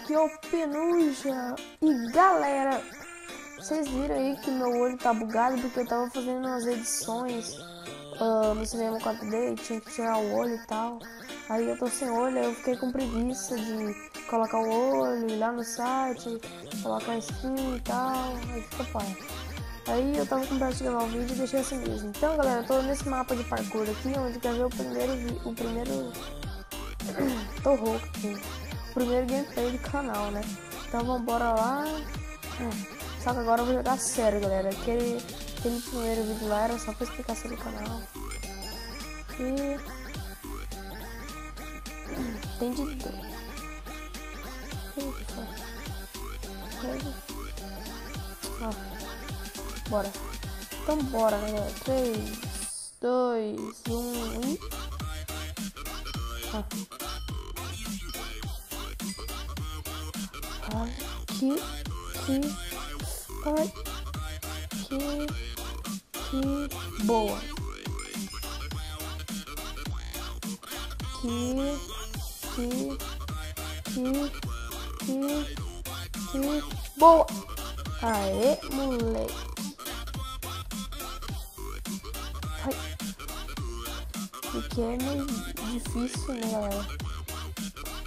aqui é o Penuja. E galera, vocês viram aí que meu olho tá bugado porque eu tava fazendo umas edições no cinema 4D, tinha que tirar o olho e tal. Aí eu tô sem olho, aí eu fiquei com preguiça de colocar o olho, ir lá no site, colocar skin e tal, aí fica pai. Aí eu tava com pressa de gravar o vídeo e deixei assim mesmo. Então galera, eu tô nesse mapa de parkour aqui, onde quer ver o primeiro tô rouco aqui. O primeiro gameplay do canal, né? Então vambora lá. Só que agora eu vou jogar sério, galera. Aquele primeiro vídeo lá era só pra explicação do canal. E tem de tudo. Bora. Então bora, galera. 3, 2, 1 e... Que boa. Que boa. Aê, moleque. Ai. Porque é meio difícil, né, galera?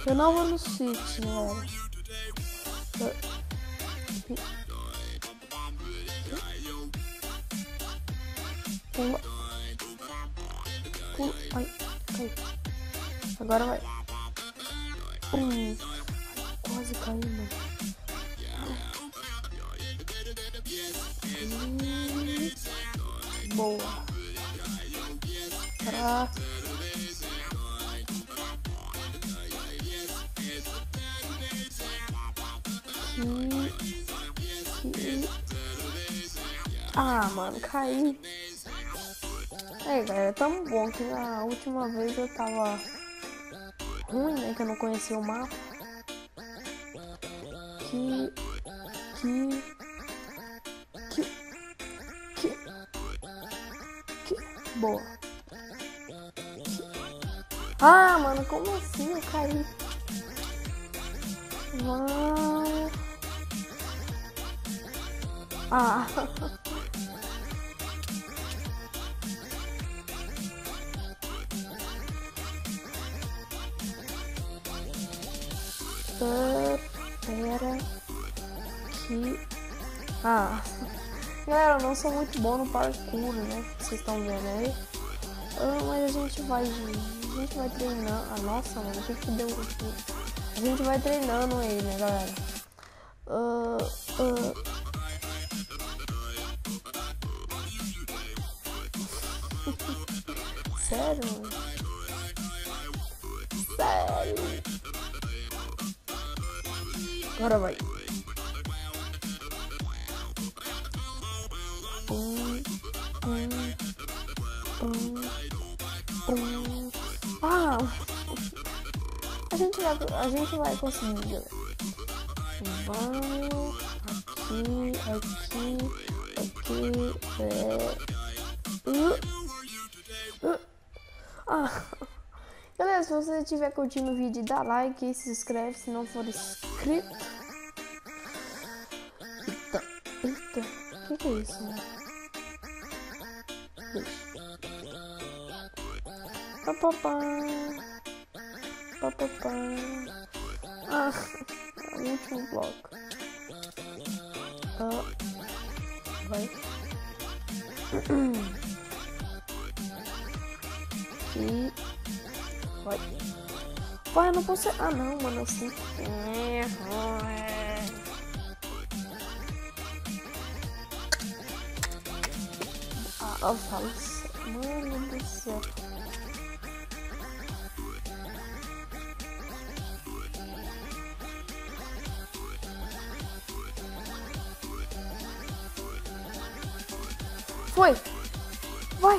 Eu não vou no Switch, né, galera? Pula. Ai, cai. Agora vai. Ai, quase caiu, mano. Boa. Pra... Ah, mano, caí. Galera, tão bom que na última vez eu tava ruim, né? Que eu não conhecia o mapa. Boa. Ah, mano, como assim eu caí? Ah. Espera que... Galera, eu não sou muito bom no parkour, né? Vocês estão vendo aí. Mas a gente vai treinando. Nossa, mano, o que deu aqui? A gente vai treinando aí, né, galera? Sério, mano? Sério? Agora vai. A gente vai conseguir, galera. Vamos aqui. Galera, se você estiver curtindo o vídeo, dá like e se inscreve se não for inscrito. Eita, o que é isso, né? O último bloco. Vai. E vai. Vai, eu não posso. Ah, não, mano, assim. Eu falo isso. Mano do céu. Foi! Vai!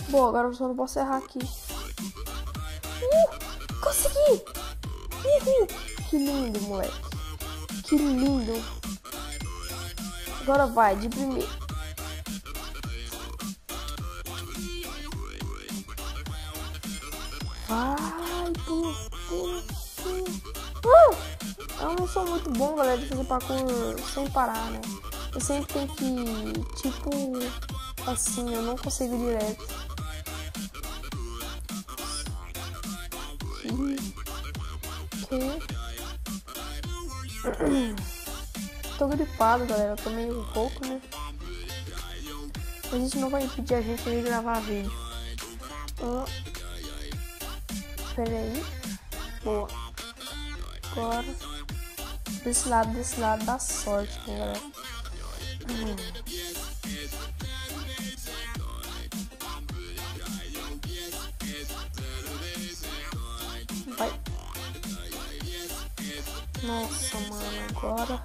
Boa, agora eu só não posso errar aqui. Consegui! Uhul! Que lindo, moleque. Que lindo. Agora vai, de primeiro. Vai, pula. Eu não sou muito bom, galera, de fazer parkour sem parar, né? Eu sempre tenho que, tipo, assim, eu não consigo direto. Tô gripado, galera, eu tô meio rouco, né? Mas isso não vai impedir a gente de gravar vídeo. Pera aí. Boa. Agora, desse lado dá sorte, né, galera? Vai. Nossa, mano, agora.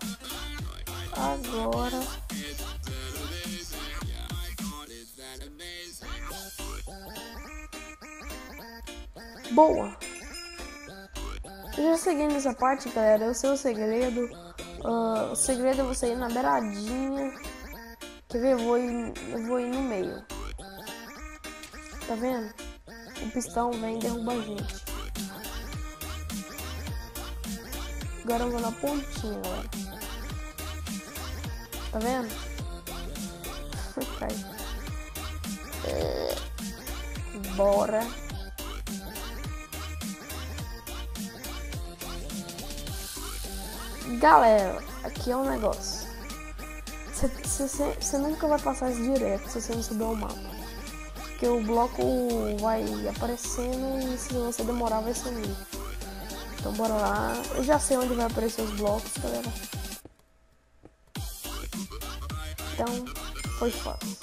Boa. Eu já cheguei nessa parte, galera. Eu sei o segredo. O segredo é você ir na beiradinha. Quer ver? Eu vou ir no meio. Tá vendo? O pistão vem e derruba a gente. Agora eu vou na pontinha, galera. Tá vendo? Cai. Bora. Galera, aqui é um negócio. Você nunca vai passar isso direto se você não souber o mapa. Porque o bloco vai aparecendo e se você demorar vai sumir. Então bora lá. Eu já sei onde vai aparecer os blocos, galera. Então foi fácil.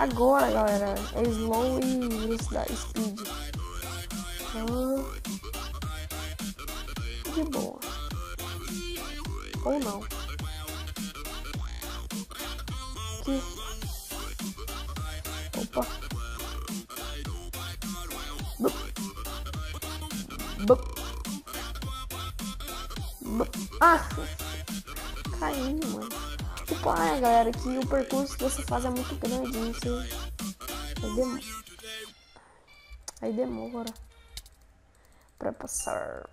Agora, galera, é slow e velocidade, speed. De boa. Ou não. Aqui. Opa. Ah! Caiu, mano. Tipo, galera, que o percurso dessa fase é muito grande. Isso aí demora pra passar.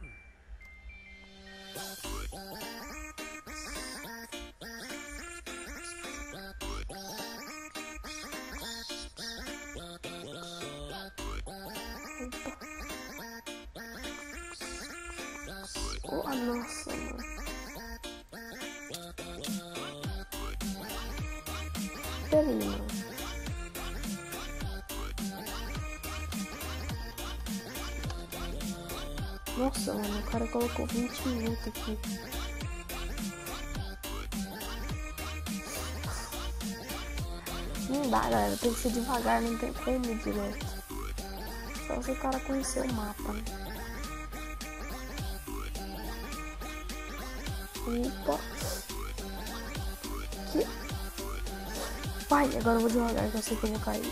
Oh, nossa, mano. Pera aí, mano. Nossa, mano, o cara colocou 20 minutos aqui. Não dá, galera. Tem que ser devagar, não tem como ir direto. Só se o cara conhecer o mapa, né? Opa. Aqui. Vai, agora eu vou devagar, que eu sei que eu vou cair.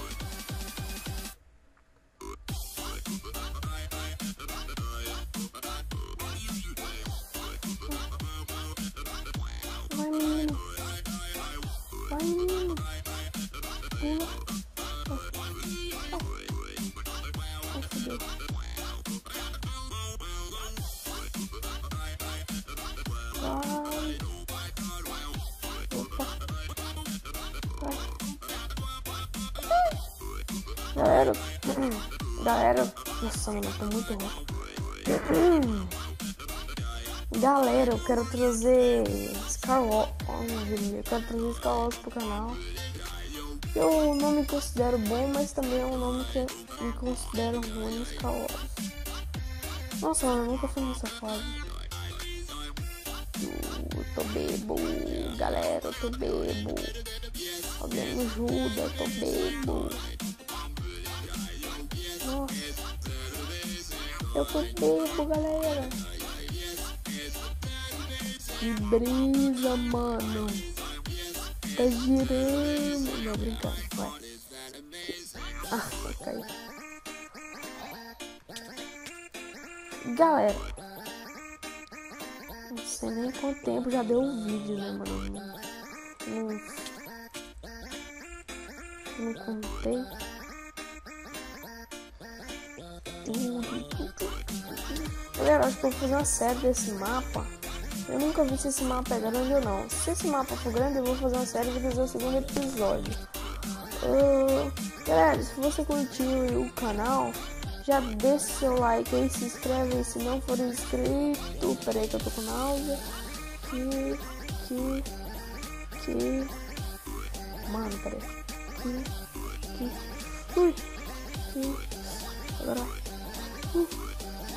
Vai, menino. Vai, menino. Pula. Ai, fudeu. Vai. Opa. Vai. Galera. Nossa, mano, eu tô muito rouco. Galera, eu quero trazer Skywalker. Eu quero trazer Skywalker pro canal. Eu não me considero bom, mas também é um nome que eu me considero ruim, Skywalker. Nossa, mano, eu nunca fui nessa fase. Eu tô bebo, galera, eu tô bebo. Alguém me ajuda, eu tô bebo. Nossa, eu tô bebo, galera. Que brisa, mano. Tá girando. Não, brincando, vai. Ah, vai cair. Galera, não sei nem quanto tempo já deu o vídeo, né, mano? Não contei. Galera, acho que eu vou fazer uma série desse mapa. Eu nunca vi se esse mapa é grande ou não. Se esse mapa for grande, eu vou fazer uma série e vou fazer o segundo episódio. Galera, se você curtiu o canal, já deixa seu like aí, se inscreve aí se não for inscrito. Pera aí que eu tô com náusea. Mano, pera aí. Agora.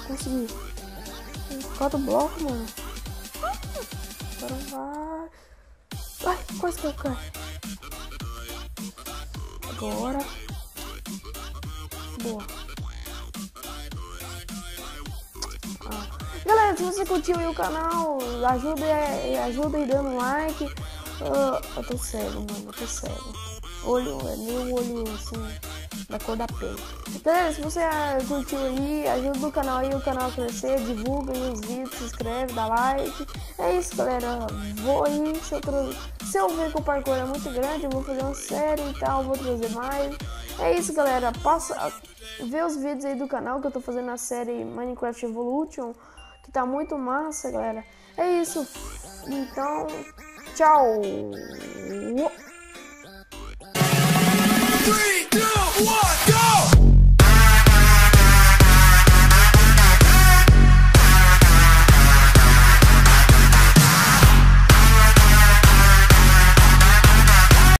Consegui. 4 blocos, mano. Agora vai. Ai, quase que eu caio. Agora. Boa. Galera, se você curtiu aí o canal, ajuda aí dando like. Eu tô cego, mano, eu tô cego. Olho, é meu olho assim, da cor da pele. Galera, se você curtiu aí, ajuda o canal aí, o canal a crescer, divulga aí os vídeos, se inscreve, dá like. É isso, galera. Vou aí, se eu ver que o parkour é muito grande, eu vou fazer uma série e tal, vou trazer mais. É isso, galera. Passa, vê os vídeos aí do canal que eu tô fazendo na série Minecraft Evolution, que tá muito massa, galera. É isso. Então, tchau. 3, 2